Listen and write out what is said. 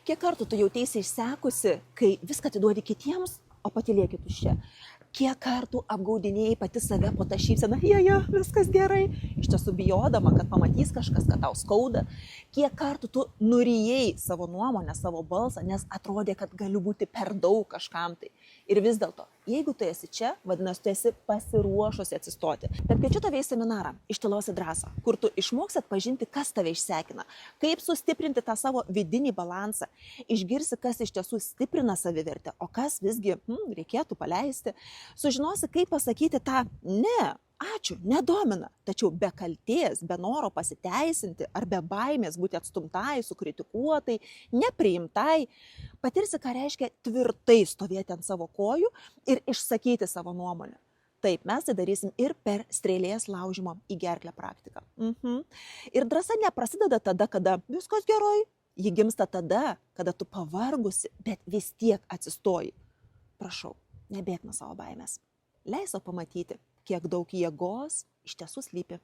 Kiek kartų tu jautėsi išsekusi, kai viską atiduodi kitiems, o pati lieki tuščia? Kiek kartų apgaudinėjai pati save po tą šypseną, viskas gerai, iš tiesų bijodama, kad pamatys kažkas, kad tau skauda. Kiek kartų tu nurijai savo nuomonę, savo balsą, nes atrodė, kad galiu būti per daug kažkam tai. Ir vis dėlto, jeigu tu esi čia, vadinasi, tu esi pasiruošusi atsistoti. Tad kviečiu tave į seminarą iš tylos į drąsą, kur tu išmoksi atpažinti, kas tave išsekina, kaip sustiprinti tą savo vidinį balansą, išgirsi, kas iš tiesų stiprina savivertę, o kas visgi reikėtų paleisti. Sužinosi, kaip pasakyti tą ne, ačiū, nedomina, tačiau be kaltės, be noro pasiteisinti ar be baimės būti atstumtai, sukritikuotai, nepriimtai, patirsi, ką reiškia tvirtai stovėti ant savo kojų ir išsakyti savo nuomonę. Taip, mes tai darysim ir per strėlės laužimo į gerklę praktiką. Ir drąsa neprasideda tada, kada viskas gerai, ji gimsta tada, kada tu pavargusi, bet vis tiek atsistoji. Prašau. Nebėk nuo savo baimės. Leis savo pamatyti, kiek daug jėgos iš tiesų slypi